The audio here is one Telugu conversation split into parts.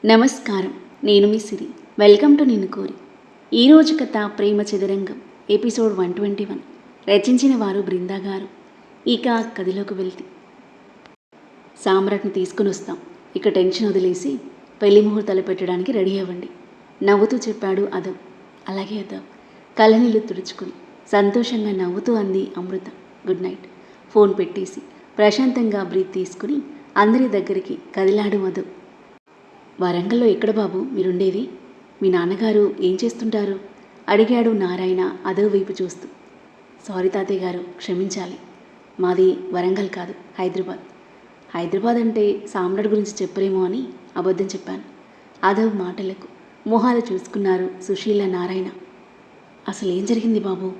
నమస్కారం. నేను మీ సిరి. వెల్కమ్ టు నిన్ను కోరి. ఈరోజు కథ ప్రేమ చదరంగం ఎపిసోడ్ 121. రచించిన వారు బృందా గారు. ఇక కథలోకి వెళ్తే, సామ్రాట్ని తీసుకుని వస్తాం. ఇక టెన్షన్ వదిలేసి పెళ్లి ముహూర్తాలు పెట్టడానికి రెడీ అవ్వండి నవ్వుతూ చెప్పాడు అదవ్. అలాగే అదవ్. కళ్ళనీళ్ళు తుడుచుకుని సంతోషంగా నవ్వుతూ అంది అమృత. Good night. ఫోన్ పెట్టేసి ప్రశాంతంగా బ్రీత్ తీసుకుని అందరి దగ్గరికి కదిలాడు అదవ్. వరంగల్లో ఎక్కడ బాబు మీరుండేది? మీ నాన్నగారు ఏం చేస్తుంటారు? అడిగాడు నారాయణ అదవ్ వైపు చూస్తూ. సారీ తాతయ్య గారు, క్షమించాలి. మాది వరంగల్ కాదు, హైదరాబాద్. హైదరాబాద్ అంటే సామ్రాట్ గురించి చెప్పరేమో అని అబద్ధం చెప్పాను. అదవ్ మాటలకు మొహాలు చూసుకున్నారు సుశీల నారాయణ. అసలు ఏం జరిగింది బాబు?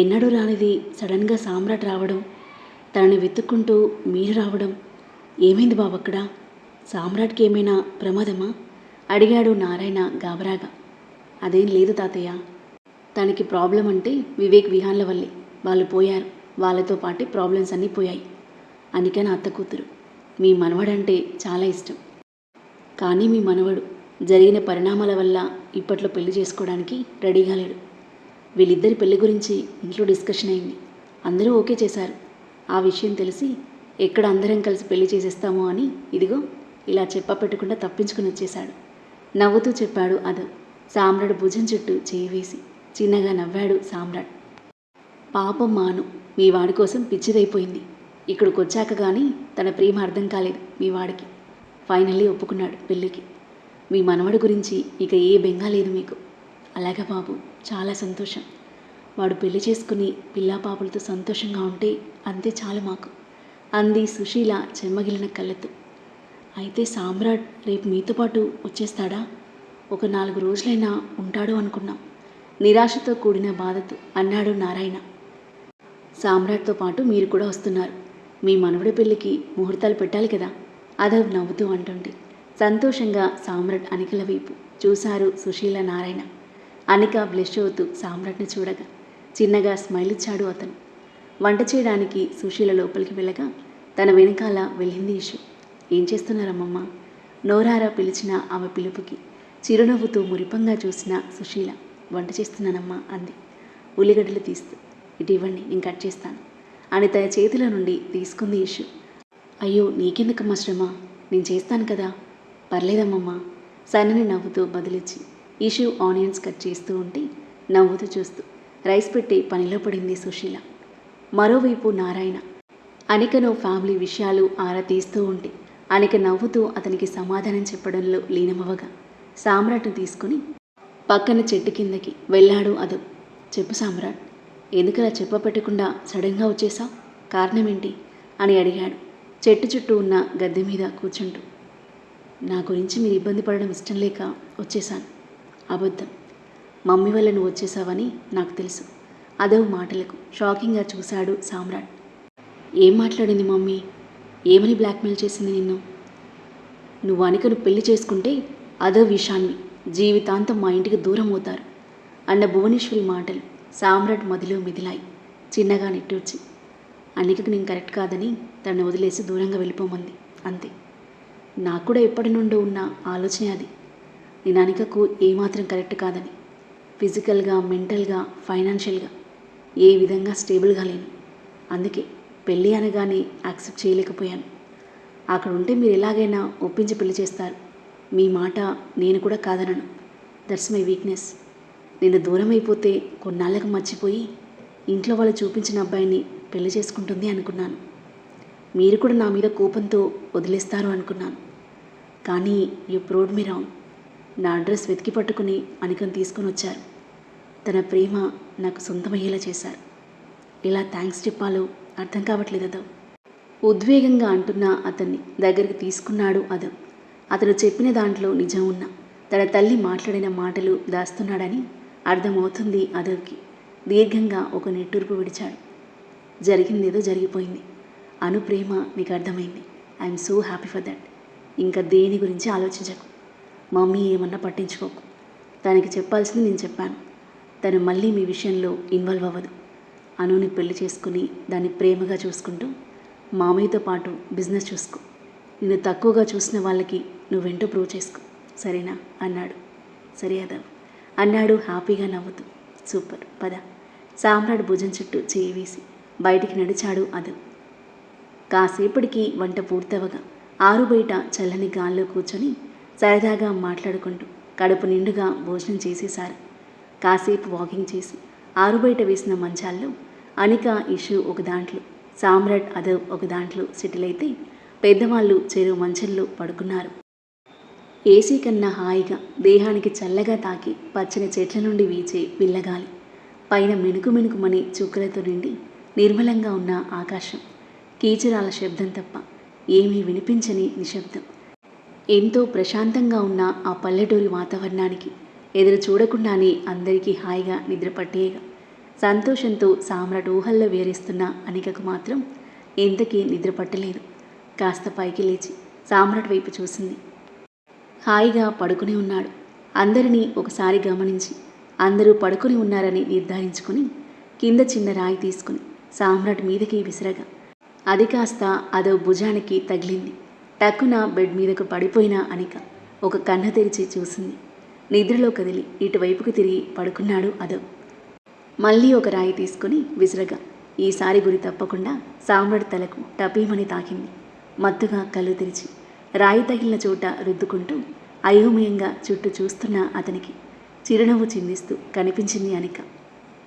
ఎన్నడూ రానిది సడన్గా సామ్రాట్ రావడం, తనని వెతుక్కుంటూ మీరు రావడం, ఏమైంది బాబు అక్కడ? సామ్రాట్కి ఏమైనా ప్రమాదమా? అడిగాడు నారాయణ గాబరాగా. అదేం లేదు తాతయ్య. తనకి ప్రాబ్లం అంటే వివేక్ విహాన్ల వల్లే. వాళ్ళు పోయారు, వాళ్ళతో పాటే ప్రాబ్లమ్స్ అన్నీ పోయాయి. అనిక నా అత్త కూతురు. మీ మనవడంటే చాలా ఇష్టం. కానీ మీ మనవడు జరిగిన పరిణామాల వల్ల ఇప్పట్లో పెళ్లి చేసుకోవడానికి రెడీగా లేడు. వీళ్ళిద్దరి పెళ్లి గురించి ఇంట్లో డిస్కషన్ అయింది. అందరూ ఓకే చేశారు. ఆ విషయం తెలిసి ఎక్కడ అందరం కలిసి పెళ్లి చేసేస్తామో అని ఇదిగో ఇలా చెప్పపెట్టకుండా తప్పించుకుని వచ్చేశాడు. నవ్వుతూ చెప్పాడు అదవ్. సామ్రాట్ భుజం చుట్టూ చేయి వేసి చిన్నగా నవ్వాడు సామ్రాట్. పాపం మాను, మీ వాడి కోసం పిచ్చిదైపోయింది. ఇక్కడికి వచ్చాక కానీ తన ప్రేమ అర్థం కాలేదు మీ వాడికి. ఫైనల్లీ ఒప్పుకున్నాడు పెళ్ళికి. మీ మనవడి గురించి ఇక ఏ బెంగా లేదు మీకు. అలాగే బాబు, చాలా సంతోషం. వాడు పెళ్లి చేసుకుని పిల్లా పాపలతో సంతోషంగా ఉంటే అంతే చాలు మాకు అంది సుశీల చెమ్మగిలిన కళ్ళతో. అయితే సామ్రాట్ రేపు మీతో పాటు వచ్చేస్తాడా? ఒక 4 రోజులైనా ఉంటాడు అనుకున్నాం. నిరాశతో కూడిన బాధతో అన్నాడు నారాయణ. సామ్రాట్తో పాటు మీరు కూడా వస్తున్నారు. మీ మనవడి పెళ్ళికి ముహూర్తాలు పెట్టాలి కదా అదవ్ నవ్వుతూ అంటుంటే. సంతోషంగా సామ్రాట్ అనికల వైపు చూశారు సుశీల నారాయణ. అనిక బ్లెష్ అవుతూ సామ్రాట్ని చూడగా చిన్నగా స్మైల్ ఇచ్చాడు అతను. వంట చేయడానికి సుశీల లోపలికి వెళ్ళగా తన వెనకాల వెళ్ళింది ఇషు. ఏం చేస్తున్నారమ్మమ్మ? నోరారా పిలిచిన ఆమె పిలుపుకి చిరునవ్వుతూ మురిపంగా చూసిన సుశీల. వంట చేస్తున్నానమ్మా అంది ఉల్లిగడ్డలు తీస్తూ. ఇటు ఇవ్వండి, నేను కట్ చేస్తాను అని తన చేతిలో నుండి తీసుకుంది ఇషు. అయ్యో నీకెందుకమ్మా శ్రమ, నేను చేస్తాను కదా. పర్లేదమ్మమ్మ సన్నని నవ్వుతూ బదిలిచ్చి ఇషు ఆనియన్స్ కట్ చేస్తూ ఉంటే నవ్వుతూ చూస్తూ రైస్ పెట్టి పనిలో పడింది సుశీల. మరోవైపు నారాయణ అనికను ఫ్యామిలీ విషయాలు ఆరా తీస్తూ ఉంటే అనిక నవ్వుతూ అతనికి సమాధానం చెప్పడంలో లీనమవ్వగా సామ్రాట్ను తీసుకుని పక్కన చెట్టు కిందకి వెళ్ళాడు అదవ్. చెప్పు సామ్రాట్, ఎందుకలా చెప్పపెట్టకుండా సడన్గా వచ్చేసా? కారణం ఏంటి అని అడిగాడు చెట్టు చుట్టూ ఉన్న గద్దె మీద కూర్చుంటూ. నా గురించి మీరు ఇబ్బంది పడడం ఇష్టం లేక వచ్చేశాను. అబద్ధం. మమ్మీ వల్ల నువ్వు వచ్చేసావని నాకు తెలుసు. అదవ్ మాటలకు షాకింగ్గా చూశాడు సామ్రాట్. ఏం మాట్లాడింది మమ్మీ? ఏమని బ్లాక్మెయిల్ చేసింది నిన్ను? నువ్వు అనికను పెళ్లి చేసుకుంటే అదవ్ విషాన్ని జీవితాంతం మా ఇంటికి దూరం అవుతారు అన్న భువనేశ్వరి మాటలు సామ్రాట్ మదిలో మిదిలాయి. చిన్నగా నిట్టూర్చి, అనికకు నేను కరెక్ట్ కాదని తనను వదిలేసి దూరంగా వెళ్ళిపోమంది అంతే. నాకు కూడా ఎప్పటి నుండో ఉన్న ఆలోచనే అది. నేను అనికకు ఏమాత్రం కరెక్ట్ కాదని. ఫిజికల్గా, మెంటల్గా, ఫైనాన్షియల్గా ఏ విధంగా స్టేబుల్గా లేను. అందుకే పెళ్ళి అనగానే యాక్సెప్ట్ చేయలేకపోయాను. అక్కడ ఉంటే మీరు ఎలాగైనా ఒప్పించి పెళ్లి చేస్తారు. మీ మాట నేను కూడా కాదనను. That's my weakness. నేను దూరం అయిపోతే కొన్నాళ్ళకు మర్చిపోయి ఇంట్లో వాళ్ళు చూపించిన అబ్బాయిని పెళ్లి చేసుకుంటుంది అనుకున్నాను. మీరు కూడా నా మీద కోపంతో వదిలేస్తారు అనుకున్నాను. కానీ యూ ప్రూవ్డ్ మీ రాంగ్. నా అడ్రస్ వెతికి పట్టుకుని అనికను తీసుకొని వచ్చారు. తన ప్రేమ నాకు సొంతమయ్యేలా చేశారు. ఇలా థ్యాంక్స్ చెప్పాలో అర్థం కావట్లేదు అదవ్. ఉద్వేగంగా అంటున్న అతన్ని దగ్గరికి తీసుకున్నాడు అదవ్. అతను చెప్పిన దాంట్లో నిజం ఉన్నా తన తల్లి మాట్లాడిన మాటలు దాస్తున్నాడని అర్థమవుతుంది అదవ్కి. దీర్ఘంగా ఒక నిట్టూర్పు విడిచాడు. జరిగిందేదో జరిగిపోయింది. అను ప్రేమ నీకు అర్థమైంది. I'm so happy for that. ఇంకా దేని గురించి ఆలోచించకు. మమ్మీ ఏమన్నా పట్టించుకోకు. తనకి చెప్పాల్సింది నేను చెప్పాను. తను మళ్ళీ మీ విషయంలో ఇన్వాల్వ్ అవ్వదు. అనుని పెళ్లి చేసుకుని దాన్ని ప్రేమగా చూసుకుంటూ మామయ్యతో పాటు బిజినెస్ చూసుకో. నిన్ను తక్కువగా చూసిన వాళ్ళకి నువ్వెంటో ప్రూవ్ చేసుకో. సరేనా అన్నాడు. సరే అదవ్ అన్నాడు హ్యాపీగా నవ్వుతూ. సూపర్ పద. సామ్రాట్ భుజం చుట్టూ చేయి వేసి బయటికి నడిచాడు అదవ్. కాసేపటికి వంట పూర్తవగా ఆరు బయట చల్లని గాల్లో కూర్చొని సరదాగా మాట్లాడుకుంటూ కడుపు నిండుగా భోజనం చేసేశారు. కాసేపు వాకింగ్ చేసి ఆరు బయట వేసిన మంచాల్లో అనిక ఇషు ఒక దాంట్లో, సామ్రాట్ అదవ్ ఒక దాంట్లో సెటిల్ అయితే పెద్దవాళ్ళు చెరువు మంచంలో పడుకున్నారు. ఏసీ కన్నా హాయిగా దేహానికి చల్లగా తాకి పచ్చని చెట్ల నుండి వీచే పిల్లగాలి, పైన మినుకు మినుకుమని చుక్కలతో నిండి నిర్మలంగా ఉన్న ఆకాశం, కీచురాల శబ్దం తప్ప ఏమీ వినిపించని నిశ్శబ్దం. ఎంతో ప్రశాంతంగా ఉన్న ఆ పల్లెటూరి వాతావరణానికి ఎదురు చూడకుండానే అందరికీ హాయిగా నిద్రపట్టేయగా సంతోషంతో సామ్రాట్ ఊహల్లో వేరేస్తున్న అనికకు మాత్రం ఎంతకీ నిద్రపట్టలేదు. కాస్త పైకి లేచి సామ్రాట్ వైపు చూసింది. హాయిగా పడుకుని ఉన్నాడు. అందరినీ ఒకసారి గమనించి అందరూ పడుకుని ఉన్నారని నిర్ధారించుకుని కింద చిన్న రాయి తీసుకుని సామ్రాట్ మీదకి విసిరగా అది కాస్త అదో భుజానికి తగిలింది. టక్కున బెడ్ మీదకు పడిపోయిన అనిక ఒక కన్ను తెరిచి చూసింది. నిద్రలో కదిలి ఇటువైపుకు తిరిగి పడుకున్నాడు అదవ్. మళ్ళీ ఒక రాయి తీసుకుని విసిరగా ఈసారి గురి తప్పకుండా సామ్రాట్ తలకు టపీమని తాకింది. మత్తుగా కళ్ళు తెరిచి రాయి తగిలిన చోట రుద్దుకుంటూ అయోమయంగా చుట్టూ చూస్తున్న అతనికి చిరునవ్వు చిందిస్తూ కనిపించింది అనిక.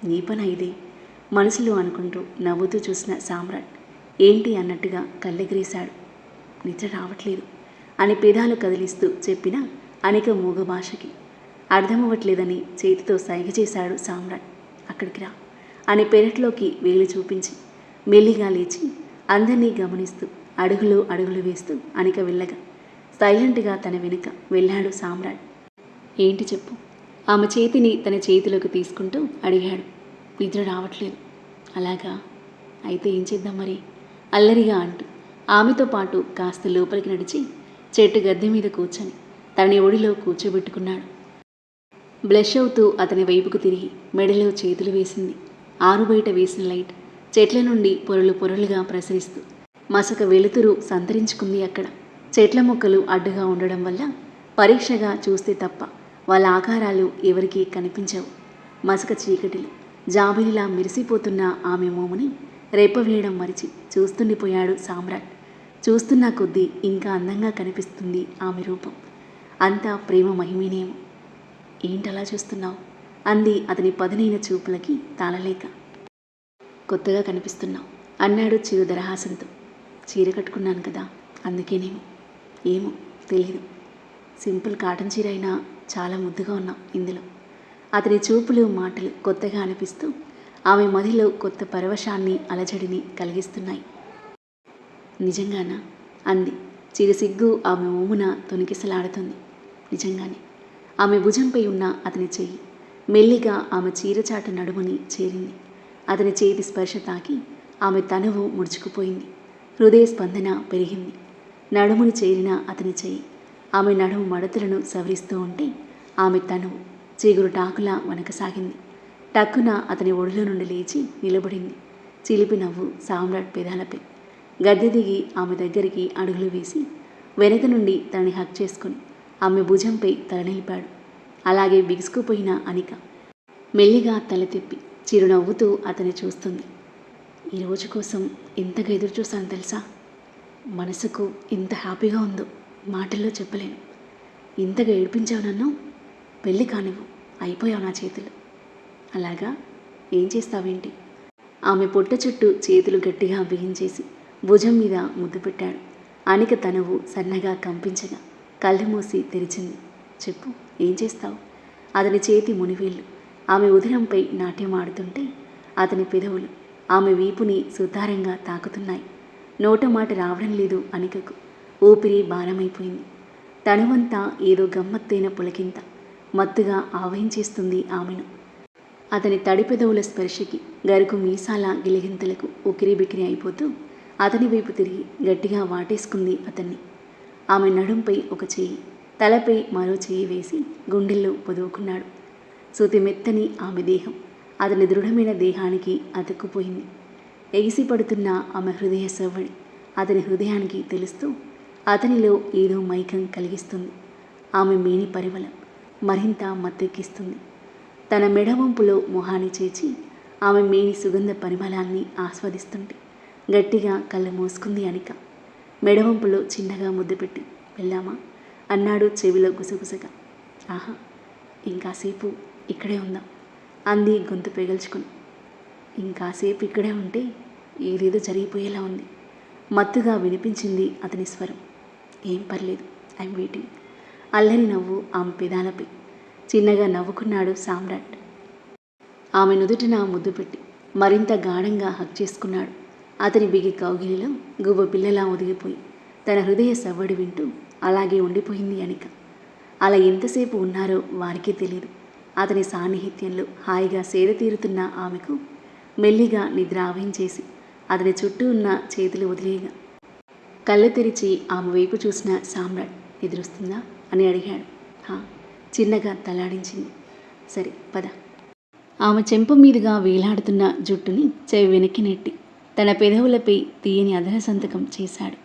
నీ పని ఇదే మనసులో అనుకుంటూ నవ్వుతూ చూసిన సామ్రాట్ ఏంటి అన్నట్టుగా కళ్ళెగిరేశాడు. నిద్ర రావట్లేదు అని పెదాలు కదిలిస్తూ చెప్పిన అనిక మూగ భాషకి అర్థమవ్వట్లేదని చేతితో సైగ చేశాడు సామ్రాట్. అక్కడికి రా అని పెరట్లోకి వేలు చూపించి మెల్లిగా లేచి అందరినీ గమనిస్తూ అడుగులు వేస్తూ అనిక వెళ్ళగా సైలెంట్గా తన వెనుక వెళ్ళాడు సామ్రాట్. ఏంటి చెప్పు ఆమె చేతిని తన చేతిలోకి తీసుకుంటూ అడిగాడు. నిద్ర రావట్లేదు. అలాగా, అయితే ఏం చేద్దాం మరి అల్లరిగా అంటూ ఆమెతో పాటు కాస్త లోపలికి నడిచి చెట్టు గద్దె మీద కూర్చొని తనని ఒడిలో కూర్చోబెట్టుకున్నాడు. బ్లష్ అవుతూ అతని వైపుకు తిరిగి మెడలో చేతులు వేసింది. ఆరు బయట వేసిన లైట్ చెట్ల నుండి పొరలు పొరలుగా ప్రసరిస్తూ మసక వెలుతురు సంతరించుకుంది. అక్కడ చెట్ల మొక్కలు అడ్డుగా ఉండడం వల్ల పరీక్షగా చూస్తే తప్ప వాళ్ళ ఆకారాలు ఎవరికీ కనిపించవు. మసక చీకటిలో జాబిలిలా మెరిసిపోతున్న ఆమె మోముని రేపవేయడం మరిచి చూస్తుండిపోయాడు సామ్రాట్. చూస్తున్న కొద్దీ ఇంకా అందంగా కనిపిస్తుంది ఆమె రూపం. అంతా ప్రేమ మహిమేనేమో. ఏంటలా చూస్తున్నావు అంది అతని పదునైన చూపులకి తాళలేక. కొత్తగా కనిపిస్తున్నావు అన్నాడు చిరు దరహాసంతో. చీర కట్టుకున్నాను కదా అందుకేనేమో. ఏమో తెలీదు. సింపుల్ కాటన్ చీర అయినా చాలా ముద్దుగా ఉన్నావు ఇందులో. అతని చూపులు మాటలు కొత్తగా అనిపిస్తూ ఆమె మదిలో కొత్త పరవశాన్ని అలజడిని కలిగిస్తున్నాయి. నిజంగానా అంది. చిరు సిగ్గు ఆమె మోమున తొణికిసలాడుతుంది. నిజంగానే. ఆమె భుజంపై ఉన్న అతని చెయ్యి మెల్లిగా ఆమె చీరచాటు నడుముని చేరింది. అతని చేతి స్పర్శ తాకి ఆమె తనువు ముడుచుకుపోయింది. హృదయ స్పందన పెరిగింది. నడుముని చేరిన అతని చెయ్యి ఆమె నడుము మడతలను సవరిస్తూ ఉంటే ఆమె తనువు చిగురు టాకులా వనకసాగింది. టక్కున అతని ఒడిలో నుండి లేచి నిలబడింది. చిలిపి నవ్వు సామ్రాట్ పెదాలపై. గద్దె దిగి ఆమె దగ్గరికి అడుగులు వేసి వెనక నుండి తనని హక్ చేసుకుని ఆమె భుజంపై తల నిలిపాడు. అలాగే బిగుసుకుపోయిన అనిక మెల్లిగా తల తిప్పి చిరునవ్వుతూ అతన్ని చూస్తుంది. ఈరోజు కోసం ఎంతగా ఎదురు చూశాను తెలుసా. మనసుకు ఎంత హ్యాపీగా ఉందో మాటల్లో చెప్పలేను. ఇంతగా ఏడిపించావు నన్ను. పెళ్ళి కానివ్వు, అయిపోయావు నా చేతులు. అలాగా, ఏం చేస్తావేంటి? ఆమె పొట్ట చుట్టూ చేతులు గట్టిగా బిగించేసి భుజం మీద ముద్దు పెట్టాడు. అనిక తనువు సన్నగా కంపించగా కళ్ళు మూసి తెరిచింది. చెప్పు, ఏం చేస్తావు? అతని చేతి మునివేళ్ళు ఆమె ఉదరంపై నాట్యం ఆడుతుంటే అతని పెదవులు ఆమె వీపుని సుతారంగా తాకుతున్నాయి. నోట మాట రావడం లేదు అనికకు. ఊపిరి భారమైపోయింది. తనువంతా ఏదో గమ్మత్తైన పులకింత మత్తుగా ఆవహించేస్తుంది ఆమెను. అతని తడి పెదవుల స్పర్శకి గరుకు మీసాల గిలిగింతలకు ఉకిరి బికిరి అయిపోతూ అతని వైపు తిరిగి గట్టిగా వాటేసుకుంది అతన్ని. ఆమె నడుంపై ఒక చెయ్యి, తలపై మరో చెయ్యి వేసి గుండెల్లో పొదువుకున్నాడు. శృతి మెత్తని ఆమె దేహం అతని దృఢమైన దేహానికి అతుక్కుపోయింది. ఎగిసిపడుతున్న ఆమె హృదయ సవ్వడి అతని హృదయానికి తెలుస్తూ అతనిలో ఏదో మైకం కలిగిస్తుంది. ఆమె మేని పరిమళం మరింత మత్తెక్కిస్తుంది. తన మెడవంపులో మొహాన్ని చేర్చి ఆమె మేని సుగంధ పరిమళాన్ని ఆస్వాదిస్తుంటే గట్టిగా కళ్ళు మూసుకుంది అనిక. మెడవంపులో చిన్నగా ముద్దు పెట్టి వెళ్ళామా అన్నాడు చెవిలో గుసగుసగా. ఆహా, ఇంకాసేపు ఇక్కడే ఉందాం అంది గొంతు పెగల్చుకుని. ఇంకాసేపు ఇక్కడే ఉంటే ఏదేదో జరిగిపోయేలా ఉంది. మత్తుగా వినిపించింది అతని స్వరం. ఏం పర్లేదు, ఐఎమ్ వెయిటింగ్. అల్లరి నవ్వు ఆమె పెదాలపై. చిన్నగా నవ్వుకున్నాడు సామ్రాట్. ఆమె నుదుటిన ముద్దు పెట్టి మరింత గాఢంగా హక్ చేసుకున్నాడు. అతని బిగి కౌగిలిలో గువ్వ పిల్లలా ఒదిగిపోయి తన హృదయ సవ్వడి వింటూ అలాగే ఉండిపోయింది అనిక. అలా ఎంతసేపు ఉన్నారో వారికే తెలియదు. అతని సాన్నిహిత్యంలో హాయిగా సేద తీరుతున్న ఆమెకు మెల్లిగా నిద్ర ఆవహించేసి అతని చుట్టూ ఉన్న చేతులు వదిలేయగా కళ్ళు తెరిచి ఆమె వైపు చూసిన సామ్రాట్ ఎదురొస్తుందా అని అడిగాడు. చిన్నగా తలాడించింది. సరే పద. ఆమె చెంప మీదుగా వేలాడుతున్న జుట్టుని చెవి వెనక్కి నెట్టి తన పెదవులపై తీయని అదర సంతకం చేశాడు.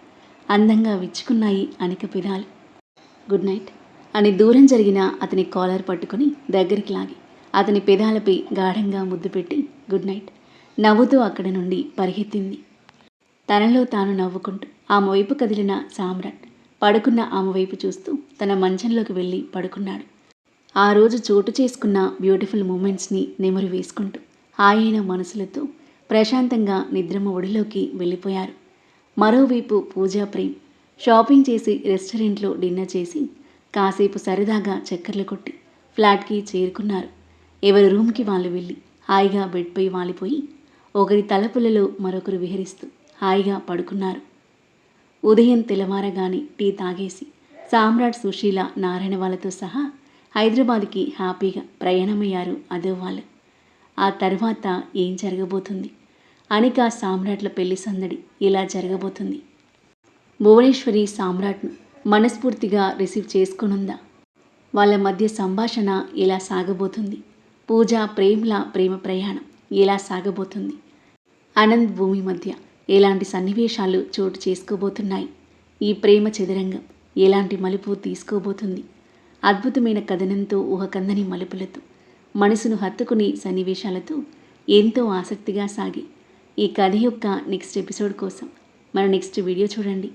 అందంగా విచ్చుకున్నాయి అనిక పెదాలు. గుడ్ నైట్ అని దూరం జరిగిన అతని కాలర్ పట్టుకుని దగ్గరికి లాగి అతని పెదాలపై గాఢంగా ముద్దు పెట్టి గుడ్ నైట్ నవ్వుతూ అక్కడి నుండి పరిగెత్తింది. తనలో తాను నవ్వుకుంటూ ఆమె వైపు కదిలిన సామ్రాట్ పడుకున్న ఆమె వైపు చూస్తూ తన మంచంలోకి వెళ్ళి పడుకున్నాడు. ఆ రోజు చోటు చేసుకున్న బ్యూటిఫుల్ మూమెంట్స్ని నెమరు వేసుకుంటూ హాయైన మనసులతో ప్రశాంతంగా నిద్రమ ఒడిలోకి వెళ్ళిపోయారు. మరోవైపు పూజా ప్రేమ్ షాపింగ్ చేసి రెస్టారెంట్లో డిన్నర్ చేసి కాసేపు సరదాగా చక్కర్లు కొట్టి ఫ్లాట్కి చేరుకున్నారు. ఎవరి రూమ్కి వాళ్ళు వెళ్ళి హాయిగా బెడ్పై వాలిపోయి ఒకరి తలపులలో మరొకరు విహరిస్తూ హాయిగా పడుకున్నారు. ఉదయం తెల్లవారగానే టీ తాగేసి సామ్రాట్, సుశీల, నారాయణ వాళ్ళతో సహా హైదరాబాద్కి హ్యాపీగా ప్రయాణమయ్యారు అదో వాళ్ళు. ఆ తర్వాత ఏం జరగబోతుంది? అనిక సామ్రాట్ల పెళ్లి సందడి ఇలా జరగబోతుంది. భువనేశ్వరి సామ్రాట్ను మనస్ఫూర్తిగా రిసీవ్ చేసుకోనుందా? వాళ్ళ మధ్య సంభాషణ ఎలా సాగబోతుంది? పూజ, ప్రేమ్ల ప్రేమ ప్రయాణం ఎలా సాగబోతుంది? అనంత్, భూమి మధ్య ఎలాంటి సన్నివేశాలు చోటు చేసుకోబోతున్నాయి? ఈ ప్రేమ చదరంగం ఎలాంటి మలుపు తీసుకోబోతుంది? అద్భుతమైన కథనంతో, ఊహకందని మలుపులతో, మనసును హత్తుకుని సన్నివేశాలతో ఎంతో ఆసక్తిగా సాగి ఈ కథ యొక్క నెక్స్ట్ ఎపిసోడ్ కోసం మన నెక్స్ట్ వీడియో చూడండి.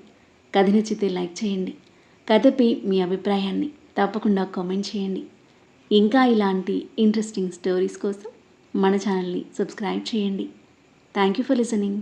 కథ నచ్చితే లైక్ చేయండి. కథపై మీ అభిప్రాయాన్ని తప్పకుండా కామెంట్ చేయండి. ఇంకా ఇలాంటి ఇంట్రెస్టింగ్ స్టోరీస్ కోసం మన ఛానల్ని సబ్స్క్రైబ్ చేయండి. Thank you for listening.